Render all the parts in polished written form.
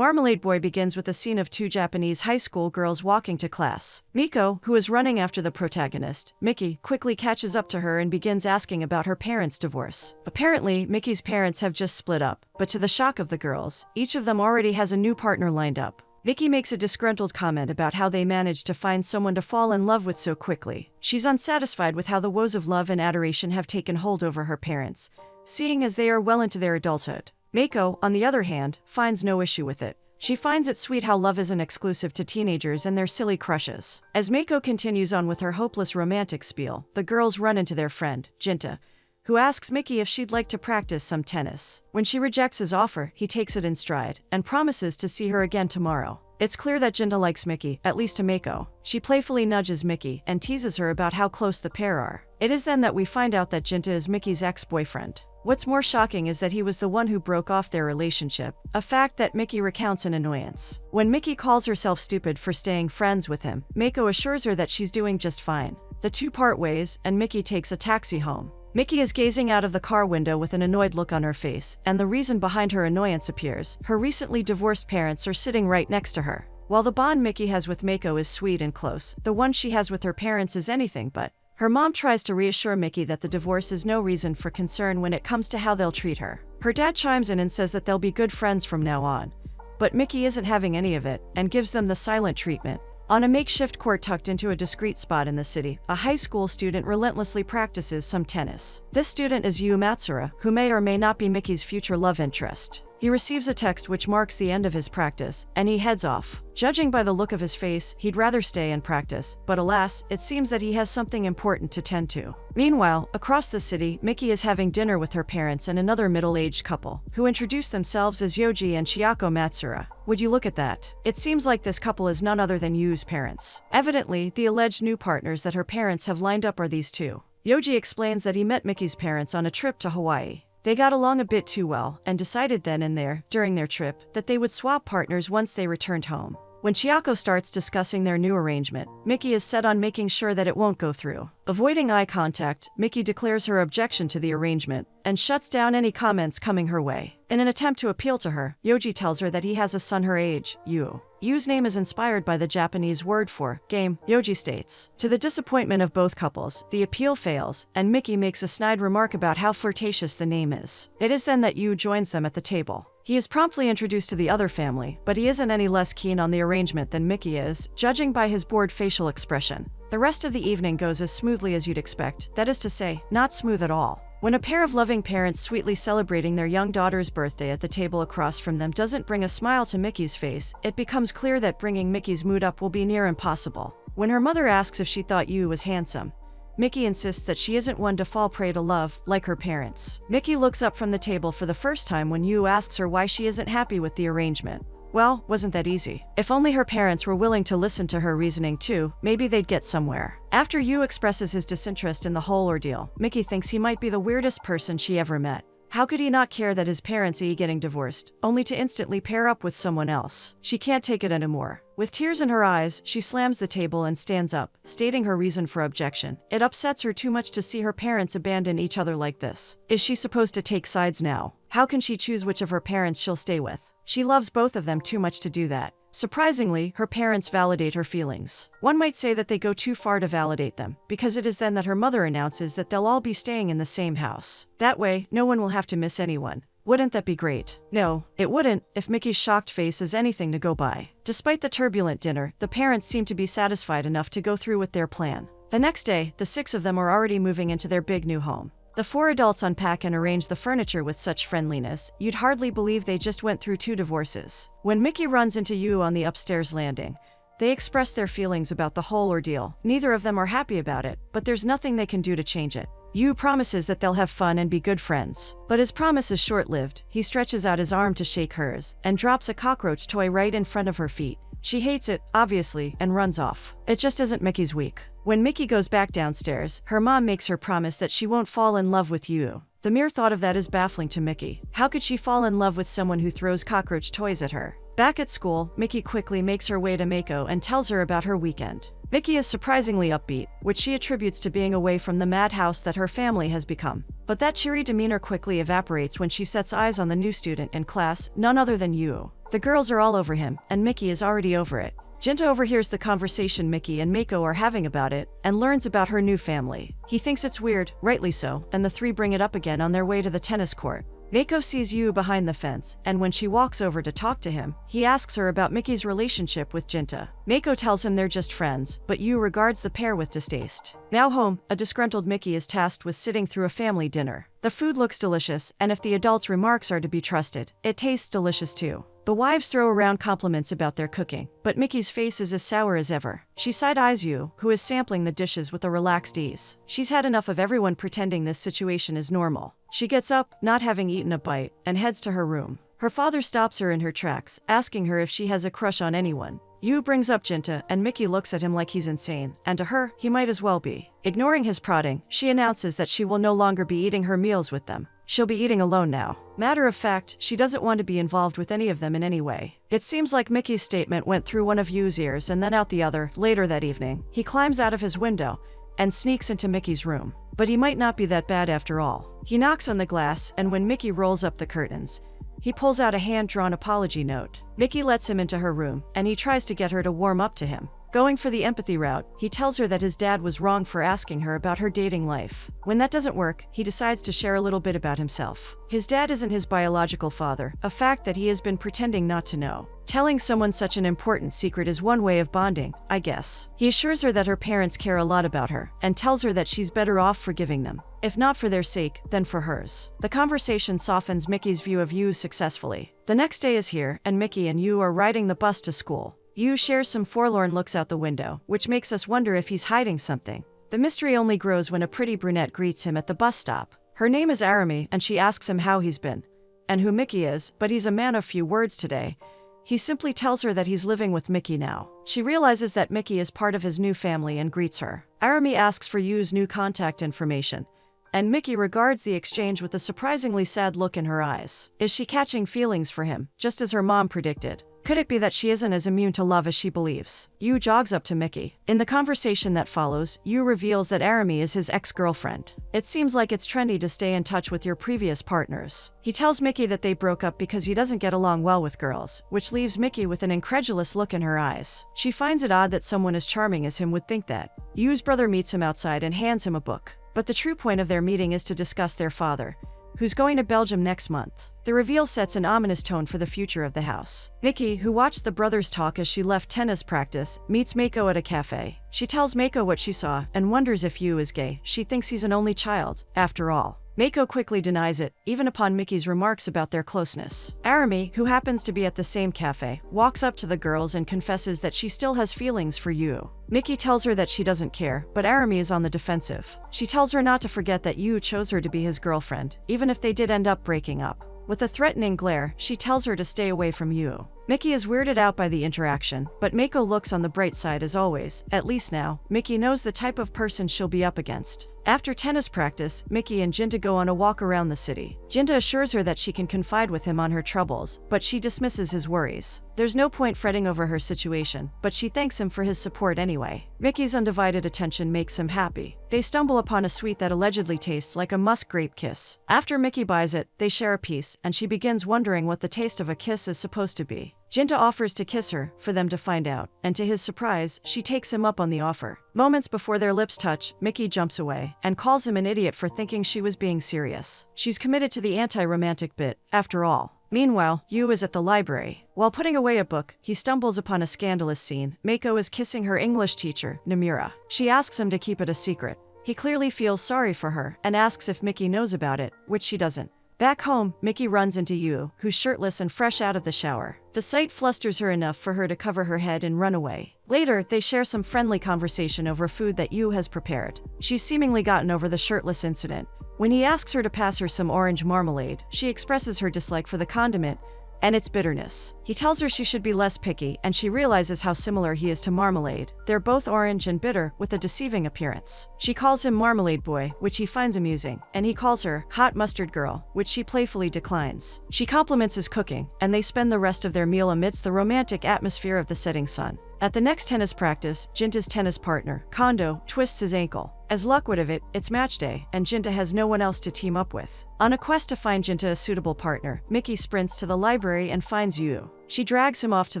Marmalade Boy begins with a scene of two Japanese high school girls walking to class. Miko, who is running after the protagonist, Miki, quickly catches up to her and begins asking about her parents' divorce. Apparently, Miki's parents have just split up, but to the shock of the girls, each of them already has a new partner lined up. Miki makes a disgruntled comment about how they managed to find someone to fall in love with so quickly. She's unsatisfied with how the woes of love and adoration have taken hold over her parents, seeing as they are well into their adulthood. Mako, on the other hand, finds no issue with it. She finds it sweet how love isn't exclusive to teenagers and their silly crushes. As Mako continues on with her hopeless romantic spiel, the girls run into their friend, Jinta, who asks Miki if she'd like to practice some tennis. When she rejects his offer, he takes it in stride and promises to see her again tomorrow. It's clear that Jinta likes Miki, at least to Mako. She playfully nudges Miki and teases her about how close the pair are. It is then that we find out that Jinta is Miki's ex-boyfriend. What's more shocking is that he was the one who broke off their relationship, a fact that Miki recounts in annoyance. When Miki calls herself stupid for staying friends with him, Mako assures her that she's doing just fine. The two part ways, and Miki takes a taxi home. Miki is gazing out of the car window with an annoyed look on her face, and the reason behind her annoyance appears. Her recently divorced parents are sitting right next to her. While the bond Miki has with Mako is sweet and close, the one she has with her parents is anything but. Her mom tries to reassure Miki that the divorce is no reason for concern when it comes to how they'll treat her. Her dad chimes in and says that they'll be good friends from now on. But Miki isn't having any of it, and gives them the silent treatment. On a makeshift court tucked into a discreet spot in the city, a high school student relentlessly practices some tennis. This student is Yu Matsura, who may or may not be Miki's future love interest. He receives a text which marks the end of his practice, and he heads off. Judging by the look of his face, he'd rather stay and practice, but alas, it seems that he has something important to tend to. Meanwhile, across the city, Miki is having dinner with her parents and another middle-aged couple, who introduce themselves as Yoji and Chiako Matsura. Would you look at that? It seems like this couple is none other than Yu's parents. Evidently, the alleged new partners that her parents have lined up are these two. Yoji explains that he met Miki's parents on a trip to Hawaii. They got along a bit too well, and decided then and there, during their trip, that they would swap partners once they returned home. When Chiako starts discussing their new arrangement, Miki is set on making sure that it won't go through. Avoiding eye contact, Miki declares her objection to the arrangement, and shuts down any comments coming her way. In an attempt to appeal to her, Yoji tells her that he has a son her age, Yu. Yu's name is inspired by the Japanese word for game, Yoji states. To the disappointment of both couples, the appeal fails, and Miki makes a snide remark about how flirtatious the name is. It is then that Yu joins them at the table. He is promptly introduced to the other family, but he isn't any less keen on the arrangement than Miki is, judging by his bored facial expression. The rest of the evening goes as smoothly as you'd expect, that is to say, not smooth at all. When a pair of loving parents sweetly celebrating their young daughter's birthday at the table across from them doesn't bring a smile to Miki's face, it becomes clear that bringing Miki's mood up will be near impossible. When her mother asks if she thought Yu was handsome, Miki insists that she isn't one to fall prey to love, like her parents. Miki looks up from the table for the first time when Yu asks her why she isn't happy with the arrangement. Well, wasn't that easy? If only her parents were willing to listen to her reasoning too, maybe they'd get somewhere. After Yu expresses his disinterest in the whole ordeal, Miki thinks he might be the weirdest person she ever met. How could he not care that his parents are getting divorced, only to instantly pair up with someone else? She can't take it anymore. With tears in her eyes, she slams the table and stands up, stating her reason for objection. It upsets her too much to see her parents abandon each other like this. Is she supposed to take sides now? How can she choose which of her parents she'll stay with? She loves both of them too much to do that. Surprisingly, her parents validate her feelings. One might say that they go too far to validate them, because it is then that her mother announces that they'll all be staying in the same house. That way, no one will have to miss anyone. Wouldn't that be great? No, it wouldn't, if Miki's shocked face is anything to go by. Despite the turbulent dinner, the parents seem to be satisfied enough to go through with their plan. The next day, the 6 of them are already moving into their big new home. The 4 adults unpack and arrange the furniture with such friendliness, you'd hardly believe they just went through 2 divorces. When Miki runs into Yu on the upstairs landing, they express their feelings about the whole ordeal. Neither of them are happy about it, but there's nothing they can do to change it. Yu promises that they'll have fun and be good friends. But his promise is short-lived. He stretches out his arm to shake hers, and drops a cockroach toy right in front of her feet. She hates it, obviously, and runs off. It just isn't Miki's week. When Miki goes back downstairs, her mom makes her promise that she won't fall in love with Yu. The mere thought of that is baffling to Miki. How could she fall in love with someone who throws cockroach toys at her? Back at school, Miki quickly makes her way to Mako and tells her about her weekend. Miki is surprisingly upbeat, which she attributes to being away from the madhouse that her family has become. But that cheery demeanor quickly evaporates when she sets eyes on the new student in class, none other than Yu. The girls are all over him, and Mickey is already over it. Jinta overhears the conversation Mickey and Mako are having about it, and learns about her new family. He thinks it's weird, rightly so, and the three bring it up again on their way to the tennis court. Mako sees Yu behind the fence, and when she walks over to talk to him, he asks her about Mickey's relationship with Jinta. Mako tells him they're just friends, but Yu regards the pair with distaste. Now home, a disgruntled Mickey is tasked with sitting through a family dinner. The food looks delicious, and if the adults' remarks are to be trusted, it tastes delicious too. The wives throw around compliments about their cooking, but Mickey's face is as sour as ever. She side-eyes Yu, who is sampling the dishes with a relaxed ease. She's had enough of everyone pretending this situation is normal. She gets up, not having eaten a bite, and heads to her room. Her father stops her in her tracks, asking her if she has a crush on anyone. Yu brings up Jinta, and Mickey looks at him like he's insane, and to her, he might as well be. Ignoring his prodding, she announces that she will no longer be eating her meals with them. She'll be eating alone now. Matter of fact, she doesn't want to be involved with any of them in any way. It seems like Mickey's statement went through one of Yu's ears and then out the other. Later that evening, he climbs out of his window and sneaks into Mickey's room. But he might not be that bad after all. He knocks on the glass, and when Mickey rolls up the curtains, he pulls out a hand-drawn apology note. Mickey lets him into her room, and he tries to get her to warm up to him. Going for the empathy route, he tells her that his dad was wrong for asking her about her dating life. When that doesn't work, he decides to share a little bit about himself. His dad isn't his biological father, a fact that he has been pretending not to know. Telling someone such an important secret is one way of bonding, I guess. He assures her that her parents care a lot about her, and tells her that she's better off forgiving them. If not for their sake, then for hers. The conversation softens Mickey's view of Yu successfully. The next day is here, and Mickey and Yu are riding the bus to school. Yu shares some forlorn looks out the window, which makes us wonder if he's hiding something. The mystery only grows when a pretty brunette greets him at the bus stop. Her name is Arami, and she asks him how he's been, and who Mickey is, but he's a man of few words today. He simply tells her that he's living with Mickey now. She realizes that Mickey is part of his new family and greets her. Arami asks for Yu's new contact information, and Mickey regards the exchange with a surprisingly sad look in her eyes. Is she catching feelings for him, just as her mom predicted? Could it be that she isn't as immune to love as she believes? Yu jogs up to Mickey. In the conversation that follows, Yu reveals that Arami is his ex-girlfriend. It seems like it's trendy to stay in touch with your previous partners. He tells Mickey that they broke up because he doesn't get along well with girls, which leaves Mickey with an incredulous look in her eyes. She finds it odd that someone as charming as him would think that. Yu's brother meets him outside and hands him a book. But the true point of their meeting is to discuss their father, who's going to Belgium next month. The reveal sets an ominous tone for the future of the house. Mickey, who watched the brothers talk as she left tennis practice, meets Mako at a cafe. She tells Mako what she saw and wonders if Yu is gay. She thinks he's an only child, after all. Mako quickly denies it, even upon Mickey's remarks about their closeness. Arami, who happens to be at the same cafe, walks up to the girls and confesses that she still has feelings for Yu. Mickey tells her that she doesn't care, but Arami is on the defensive. She tells her not to forget that Yu chose her to be his girlfriend, even if they did end up breaking up. With a threatening glare, she tells her to stay away from Yu. Mickey is weirded out by the interaction, but Mako looks on the bright side as always. At least now, Mickey knows the type of person she'll be up against. After tennis practice, Mickey and Jinta go on a walk around the city. Jinta assures her that she can confide with him on her troubles, but she dismisses his worries. There's no point fretting over her situation, but she thanks him for his support anyway. Mickey's undivided attention makes him happy. They stumble upon a sweet that allegedly tastes like a musk grape kiss. After Mickey buys it, they share a piece, and she begins wondering what the taste of a kiss is supposed to be. Jinta offers to kiss her, for them to find out, and to his surprise, she takes him up on the offer. Moments before their lips touch, Mickey jumps away, and calls him an idiot for thinking she was being serious. She's committed to the anti-romantic bit, after all. Meanwhile, Yu is at the library. While putting away a book, he stumbles upon a scandalous scene. Mako is kissing her English teacher, Namura. She asks him to keep it a secret. He clearly feels sorry for her, and asks if Mickey knows about it, which she doesn't. Back home, Mickey runs into Yu, who's shirtless and fresh out of the shower. The sight flusters her enough for her to cover her head and run away. Later, they share some friendly conversation over food that Yu has prepared. She's seemingly gotten over the shirtless incident. When he asks her to pass her some orange marmalade, she expresses her dislike for the condiment and its bitterness. He tells her she should be less picky, and she realizes how similar he is to marmalade. They're both orange and bitter, with a deceiving appearance. She calls him Marmalade Boy, which he finds amusing, and he calls her Hot Mustard Girl, which she playfully declines. She compliments his cooking, and they spend the rest of their meal amidst the romantic atmosphere of the setting sun. At the next tennis practice, Jinta's tennis partner, Kondo, twists his ankle. As luck would have it, it's match day, and Jinta has no one else to team up with. On a quest to find Jinta a suitable partner, Mickey sprints to the library and finds Yu. She drags him off to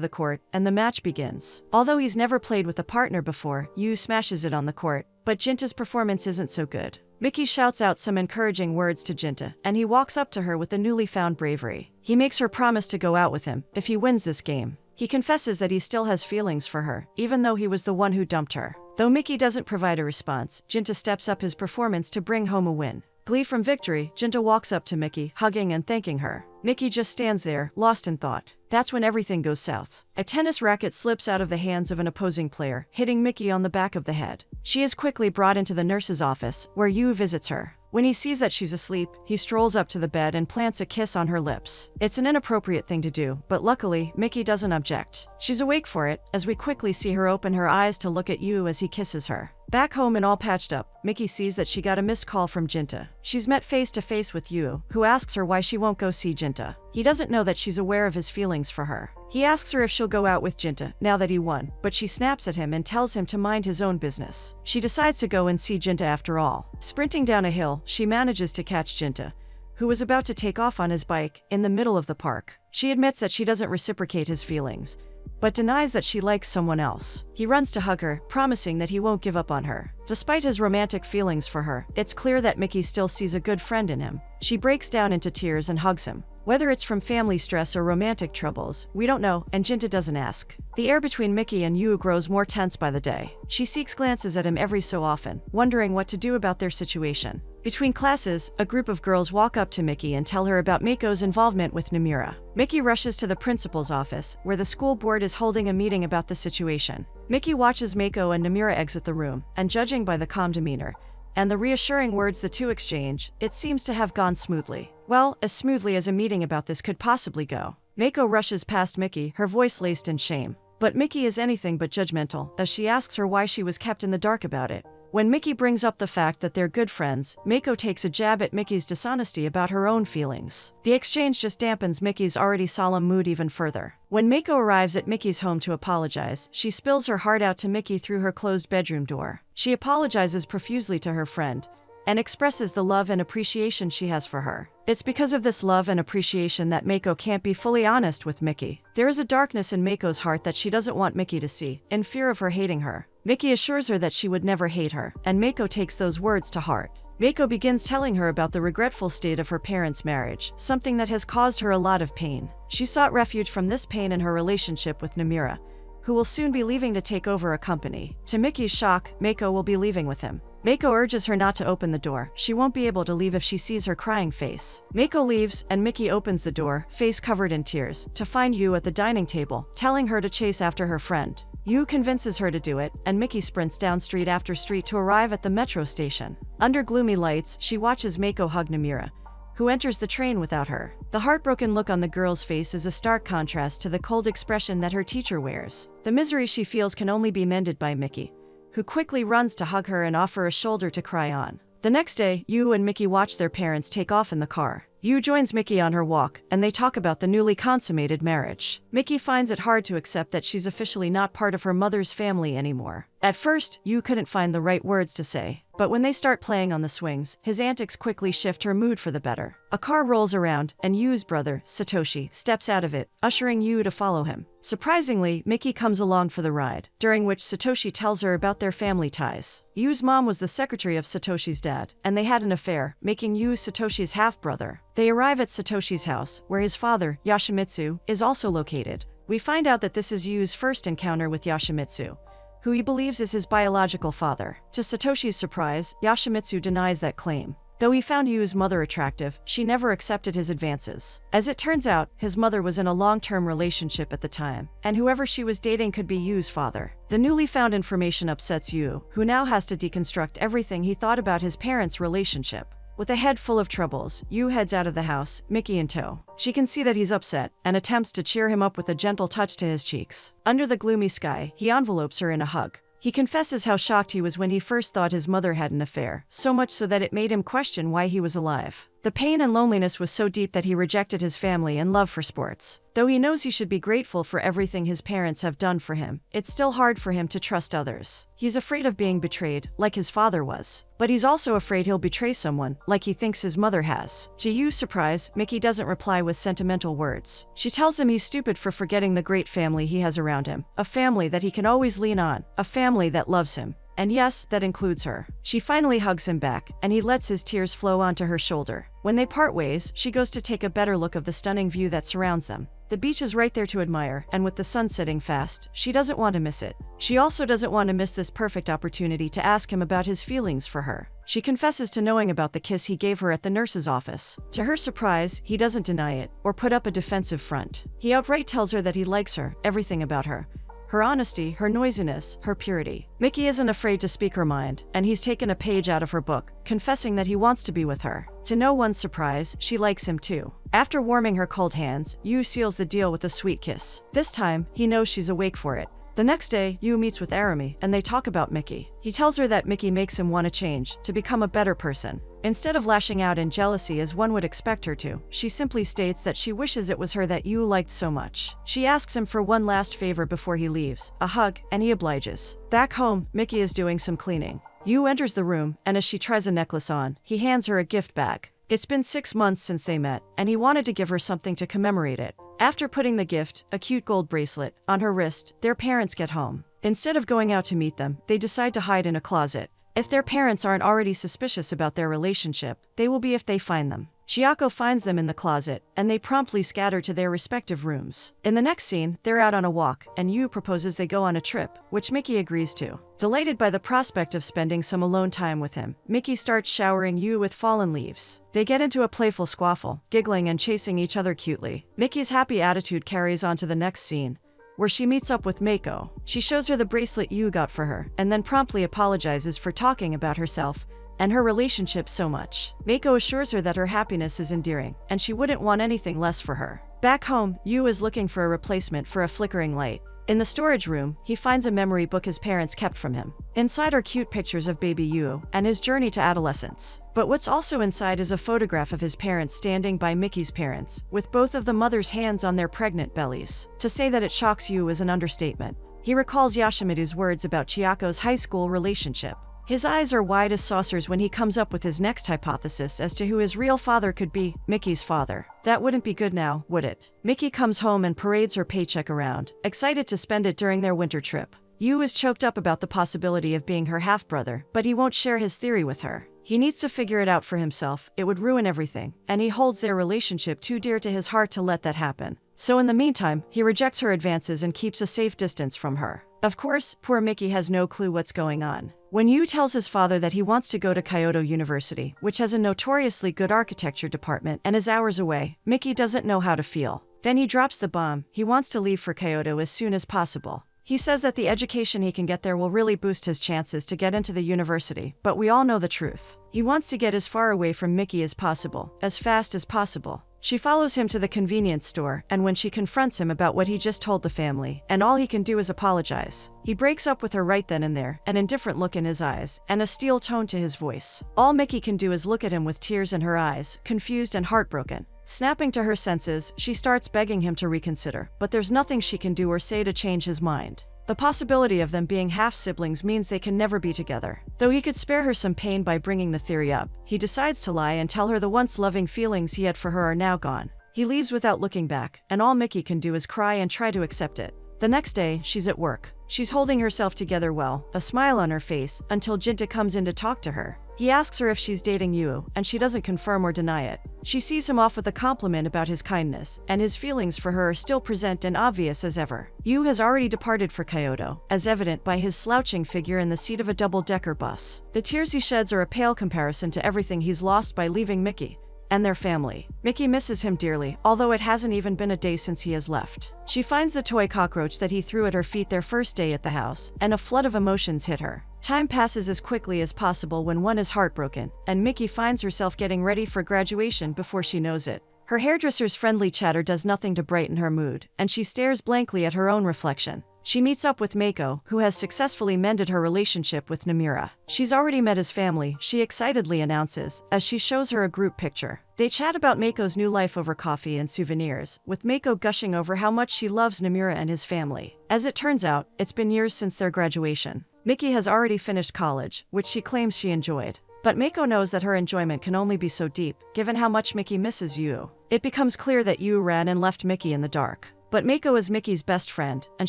the court, and the match begins. Although he's never played with a partner before, Yu smashes it on the court, but Jinta's performance isn't so good. Mickey shouts out some encouraging words to Jinta, and he walks up to her with a newly found bravery. He makes her promise to go out with him if he wins this game. He confesses that he still has feelings for her, even though he was the one who dumped her. Though Mickey doesn't provide a response, Jinta steps up his performance to bring home a win. Glee from victory, Jinta walks up to Mickey, hugging and thanking her. Mickey just stands there, lost in thought. That's when everything goes south. A tennis racket slips out of the hands of an opposing player, hitting Mickey on the back of the head. She is quickly brought into the nurse's office, where Yu visits her. When he sees that she's asleep, he strolls up to the bed and plants a kiss on her lips. It's an inappropriate thing to do, but luckily, Mickey doesn't object. She's awake for it, as we quickly see her open her eyes to look at Yu as he kisses her. Back home and all patched up, Mickey sees that she got a missed call from Jinta. She's met face to face with Yu, who asks her why she won't go see Jinta. He doesn't know that she's aware of his feelings for her. He asks her if she'll go out with Jinta, now that he won, but she snaps at him and tells him to mind his own business. She decides to go and see Jinta after all. Sprinting down a hill, she manages to catch Jinta, who was about to take off on his bike, in the middle of the park. She admits that she doesn't reciprocate his feelings, but denies that she likes someone else. He runs to hug her, promising that he won't give up on her. Despite his romantic feelings for her, it's clear that Mickey still sees a good friend in him. She breaks down into tears and hugs him. Whether it's from family stress or romantic troubles, we don't know, and Jinta doesn't ask. The air between Mickey and Yu grows more tense by the day. She seeks glances at him every so often, wondering what to do about their situation. Between classes, a group of girls walk up to Mickey and tell her about Mako's involvement with Namira. Mickey rushes to the principal's office, where the school board is holding a meeting about the situation. Mickey watches Mako and Namira exit the room, and judging by the calm demeanor and the reassuring words the two exchange, it seems to have gone smoothly. Well, as smoothly as a meeting about this could possibly go. Mako rushes past Mickey, her voice laced in shame. But Mickey is anything but judgmental, as she asks her why she was kept in the dark about it. When Mickey brings up the fact that they're good friends, Mako takes a jab at Mickey's dishonesty about her own feelings. The exchange just dampens Mickey's already solemn mood even further. When Mako arrives at Mickey's home to apologize, she spills her heart out to Mickey through her closed bedroom door. She apologizes profusely to her friend, and expresses the love and appreciation she has for her. It's because of this love and appreciation that Mako can't be fully honest with Mickey. There is a darkness in Mako's heart that she doesn't want Mickey to see, in fear of her hating her. Mickey assures her that she would never hate her, and Mako takes those words to heart. Mako begins telling her about the regretful state of her parents' marriage, something that has caused her a lot of pain. She sought refuge from this pain in her relationship with Namira, who will soon be leaving to take over a company. To Mickey's shock, Mako will be leaving with him. Mako urges her not to open the door. She won't be able to leave if she sees her crying face. Mako leaves, and Mickey opens the door, face covered in tears, to find Yu at the dining table, telling her to chase after her friend. Yu convinces her to do it, and Mickey sprints down street after street to arrive at the metro station. Under gloomy lights, she watches Mako hug Namira, who enters the train without her. The heartbroken look on the girl's face is a stark contrast to the cold expression that her teacher wears. The misery she feels can only be mended by Mickey, who quickly runs to hug her and offer a shoulder to cry on. The next day, Yu and Mickey watch their parents take off in the car. Yu joins Mickey on her walk, and they talk about the newly consummated marriage. Mickey finds it hard to accept that she's officially not part of her mother's family anymore. At first, Yu couldn't find the right words to say, but when they start playing on the swings, his antics quickly shift her mood for the better. A car rolls around, and Yu's brother, Satoshi, steps out of it, ushering Yu to follow him. Surprisingly, Mickey comes along for the ride, during which Satoshi tells her about their family ties. Yu's mom was the secretary of Satoshi's dad, and they had an affair, making Yu Satoshi's half-brother. They arrive at Satoshi's house, where his father, Yoshimitsu, is also located. We find out that this is Yu's first encounter with Yoshimitsu, who he believes is his biological father. To Satoshi's surprise, Yoshimitsu denies that claim. Though he found Yu's mother attractive, she never accepted his advances. As it turns out, his mother was in a long-term relationship at the time, and whoever she was dating could be Yu's father. The newly found information upsets Yu, who now has to deconstruct everything he thought about his parents' relationship. With a head full of troubles, Yu heads out of the house, Mickey in tow. She can see that he's upset, and attempts to cheer him up with a gentle touch to his cheeks. Under the gloomy sky, he envelopes her in a hug. He confesses how shocked he was when he first thought his mother had an affair, so much so that it made him question why he was alive. The pain and loneliness was so deep that he rejected his family and love for sports. Though he knows he should be grateful for everything his parents have done for him, it's still hard for him to trust others. He's afraid of being betrayed, like his father was. But he's also afraid he'll betray someone, like he thinks his mother has. To Yu's surprise, Mickey doesn't reply with sentimental words. She tells him he's stupid for forgetting the great family he has around him. A family that he can always lean on. A family that loves him. And yes, that includes her. She finally hugs him back, and he lets his tears flow onto her shoulder. When they part ways, she goes to take a better look of the stunning view that surrounds them. The beach is right there to admire, and with the sun setting fast, she doesn't want to miss it. She also doesn't want to miss this perfect opportunity to ask him about his feelings for her. She confesses to knowing about the kiss he gave her at the nurse's office. To her surprise, he doesn't deny it, or put up a defensive front. He outright tells her that he likes her, everything about her. Her honesty, her noisiness, her purity. Mickey isn't afraid to speak her mind, and he's taken a page out of her book, confessing that he wants to be with her. To no one's surprise, she likes him too. After warming her cold hands, Yu seals the deal with a sweet kiss. This time, he knows she's awake for it. The next day, Yu meets with Arami, and they talk about Mickey. He tells her that Mickey makes him want to change, to become a better person. Instead of lashing out in jealousy as one would expect her to, she simply states that she wishes it was her that Yu liked so much. She asks him for one last favor before he leaves, a hug, and he obliges. Back home, Mickey is doing some cleaning. Yu enters the room, and as she tries a necklace on, he hands her a gift bag. It's been 6 months since they met, and he wanted to give her something to commemorate it. After putting the gift, a cute gold bracelet, on her wrist, their parents get home. Instead of going out to meet them, they decide to hide in a closet. If their parents aren't already suspicious about their relationship, they will be if they find them. Chiako finds them in the closet, and they promptly scatter to their respective rooms. In the next scene, they're out on a walk, and Yu proposes they go on a trip, which Mickey agrees to. Delighted by the prospect of spending some alone time with him, Mickey starts showering Yu with fallen leaves. They get into a playful squaffle, giggling and chasing each other cutely. Mickey's happy attitude carries on to the next scene, where she meets up with Mako. She shows her the bracelet Yu got for her, and then promptly apologizes for talking about herself and her relationship so much. Mako assures her that her happiness is endearing, and she wouldn't want anything less for her. Back home, Yu is looking for a replacement for a flickering light. In the storage room, he finds a memory book his parents kept from him. Inside are cute pictures of baby Yu and his journey to adolescence. But what's also inside is a photograph of his parents standing by Mickey's parents, with both of the mother's hands on their pregnant bellies. To say that it shocks Yu is an understatement. He recalls Yoshimitsu's words about Chiako's high school relationship. His eyes are wide as saucers when he comes up with his next hypothesis as to who his real father could be, Mickey's father. That wouldn't be good now, would it? Mickey comes home and parades her paycheck around, excited to spend it during their winter trip. Yu is choked up about the possibility of being her half-brother, but he won't share his theory with her. He needs to figure it out for himself, it would ruin everything, and he holds their relationship too dear to his heart to let that happen. So in the meantime, he rejects her advances and keeps a safe distance from her. Of course, poor Mickey has no clue what's going on. When Yu tells his father that he wants to go to Kyoto University, which has a notoriously good architecture department and is hours away, Mickey doesn't know how to feel. Then he drops the bomb. He wants to leave for Kyoto as soon as possible. He says that the education he can get there will really boost his chances to get into the university, but we all know the truth. He wants to get as far away from Mickey as possible, as fast as possible. She follows him to the convenience store, and when she confronts him about what he just told the family, and all he can do is apologize, he breaks up with her right then and there, an indifferent look in his eyes, and a steel tone to his voice. All Mickey can do is look at him with tears in her eyes, confused and heartbroken. Snapping to her senses, she starts begging him to reconsider, but there's nothing she can do or say to change his mind. The possibility of them being half-siblings means they can never be together. Though he could spare her some pain by bringing the theory up, he decides to lie and tell her the once loving feelings he had for her are now gone. He leaves without looking back, and all Mickey can do is cry and try to accept it. The next day, she's at work. She's holding herself together well, a smile on her face, until Jinta comes in to talk to her. He asks her if she's dating Yu, and she doesn't confirm or deny it. She sees him off with a compliment about his kindness, and his feelings for her are still present and obvious as ever. Yu has already departed for Kyoto, as evident by his slouching figure in the seat of a double-decker bus. The tears he sheds are a pale comparison to everything he's lost by leaving Mickey and their family. Mickey misses him dearly, although it hasn't even been a day since he has left. She finds the toy cockroach that he threw at her feet their first day at the house, and a flood of emotions hit her. Time passes as quickly as possible when one is heartbroken, and Mickey finds herself getting ready for graduation before she knows it. Her hairdresser's friendly chatter does nothing to brighten her mood, and she stares blankly at her own reflection. She meets up with Mako, who has successfully mended her relationship with Namura. She's already met his family, she excitedly announces, as she shows her a group picture. They chat about Mako's new life over coffee and souvenirs, with Mako gushing over how much she loves Namura and his family. As it turns out, it's been years since their graduation. Miki has already finished college, which she claims she enjoyed. But Mako knows that her enjoyment can only be so deep, given how much Miki misses Yu. It becomes clear that Yu ran and left Miki in the dark. But Mako is Miki's best friend, and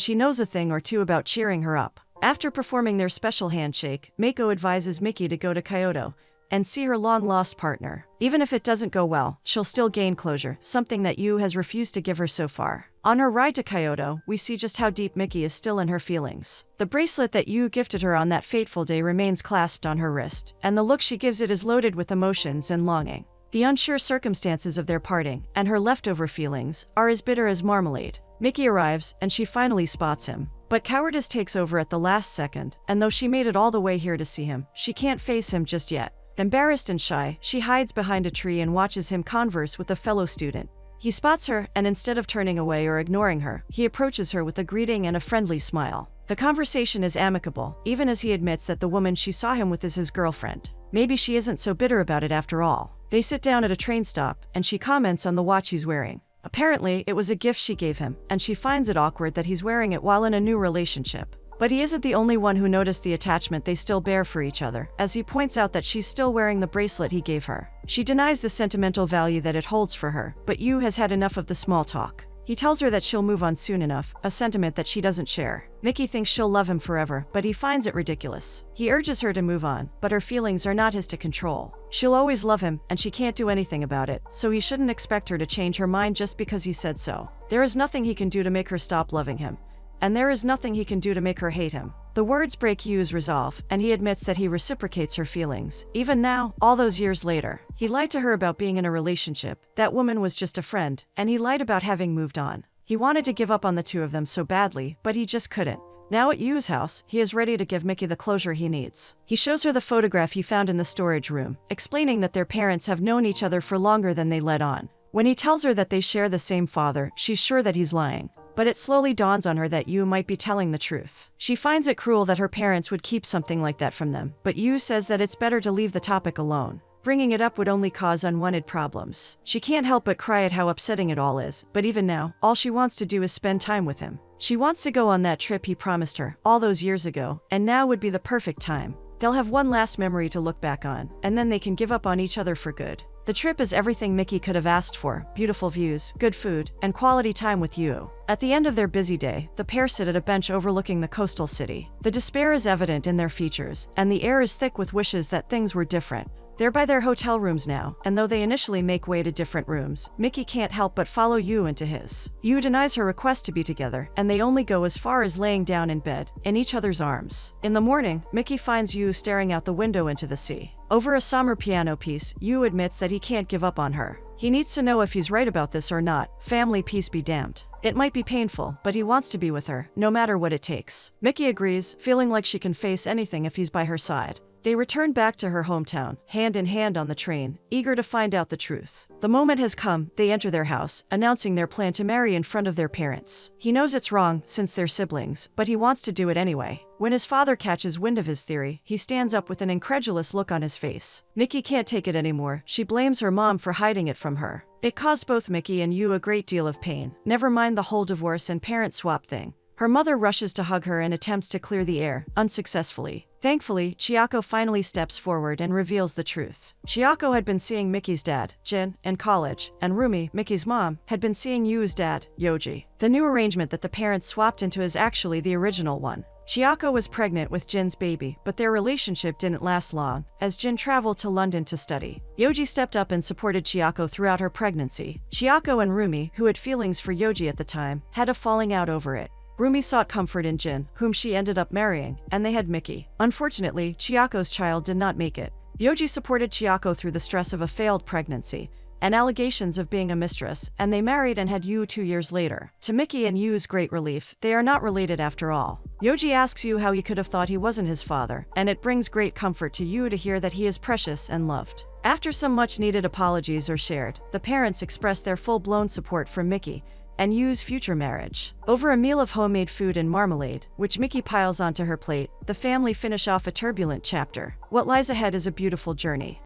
she knows a thing or two about cheering her up. After performing their special handshake, Mako advises Miki to go to Kyoto and see her long-lost partner. Even if it doesn't go well, she'll still gain closure, something that Yu has refused to give her so far. On her ride to Kyoto, we see just how deep Miki is still in her feelings. The bracelet that Yu gifted her on that fateful day remains clasped on her wrist, and the look she gives it is loaded with emotions and longing. The unsure circumstances of their parting, and her leftover feelings, are as bitter as marmalade. Miki arrives, and she finally spots him. But cowardice takes over at the last second, and though she made it all the way here to see him, she can't face him just yet. Embarrassed and shy, she hides behind a tree and watches him converse with a fellow student. He spots her, and instead of turning away or ignoring her, he approaches her with a greeting and a friendly smile. The conversation is amicable, even as he admits that the woman she saw him with is his girlfriend. Maybe she isn't so bitter about it after all. They sit down at a train stop, and she comments on the watch he's wearing. Apparently, it was a gift she gave him, and she finds it awkward that he's wearing it while in a new relationship. But he isn't the only one who noticed the attachment they still bear for each other, as he points out that she's still wearing the bracelet he gave her. She denies the sentimental value that it holds for her, but Yu has had enough of the small talk. He tells her that she'll move on soon enough, a sentiment that she doesn't share. Miki thinks she'll love him forever, but he finds it ridiculous. He urges her to move on, but her feelings are not his to control. She'll always love him, and she can't do anything about it, so he shouldn't expect her to change her mind just because he said so. There is nothing he can do to make her stop loving him. And there is nothing he can do to make her hate him. The words break Yu's resolve, and he admits that he reciprocates her feelings. Even now, all those years later, he lied to her about being in a relationship. That woman was just a friend, and he lied about having moved on. He wanted to give up on the two of them so badly, but he just couldn't. Now at Yu's house, he is ready to give Miki the closure he needs. He shows her the photograph he found in the storage room, explaining that their parents have known each other for longer than they let on. When he tells her that they share the same father, she's sure that he's lying. But it slowly dawns on her that Yu might be telling the truth. She finds it cruel that her parents would keep something like that from them, but Yu says that it's better to leave the topic alone. Bringing it up would only cause unwanted problems. She can't help but cry at how upsetting it all is, but even now, all she wants to do is spend time with him. She wants to go on that trip he promised her, all those years ago, and now would be the perfect time. They'll have one last memory to look back on, and then they can give up on each other for good. The trip is everything Miki could have asked for: beautiful views, good food, and quality time with Yu. At the end of their busy day, the pair sit at a bench overlooking the coastal city. The despair is evident in their features, and the air is thick with wishes that things were different. They're by their hotel rooms now, and though they initially make way to different rooms, Miki can't help but follow Yu into his. Yu denies her request to be together, and they only go as far as laying down in bed, in each other's arms. In the morning, Miki finds Yu staring out the window into the sea. Over a summer piano piece, Yu admits that he can't give up on her. He needs to know if he's right about this or not. Family peace be damned. It might be painful, but he wants to be with her, no matter what it takes. Miki agrees, feeling like she can face anything if he's by her side. They return back to her hometown, hand in hand on the train, eager to find out the truth. The moment has come, they enter their house, announcing their plan to marry in front of their parents. He knows it's wrong, since they're siblings, but he wants to do it anyway. When his father catches wind of his theory, he stands up with an incredulous look on his face. Miki can't take it anymore. She blames her mom for hiding it from her. It caused both Miki and Yu a great deal of pain, never mind the whole divorce and parent swap thing. Her mother rushes to hug her and attempts to clear the air, unsuccessfully. Thankfully, Chiako finally steps forward and reveals the truth. Chiako had been seeing Miki's dad, Jin, in college, and Rumi, Miki's mom, had been seeing Yu's dad, Yoji. The new arrangement that the parents swapped into is actually the original one. Chiako was pregnant with Jin's baby, but their relationship didn't last long, as Jin traveled to London to study. Yoji stepped up and supported Chiako throughout her pregnancy. Chiako and Rumi, who had feelings for Yoji at the time, had a falling out over it. Rumi sought comfort in Jin, whom she ended up marrying, and they had Miki. Unfortunately, Chiako's child did not make it. Yoji supported Chiako through the stress of a failed pregnancy and allegations of being a mistress, and they married and had Yu 2 years later. To Miki and Yu's great relief, they are not related after all. Yoji asks Yu how he could have thought he wasn't his father, and it brings great comfort to Yu to hear that he is precious and loved. After some much-needed apologies are shared, the parents express their full-blown support for Miki, and Yu's future marriage. Over a meal of homemade food and marmalade, which Mickey piles onto her plate, the family finish off a turbulent chapter. What lies ahead is a beautiful journey.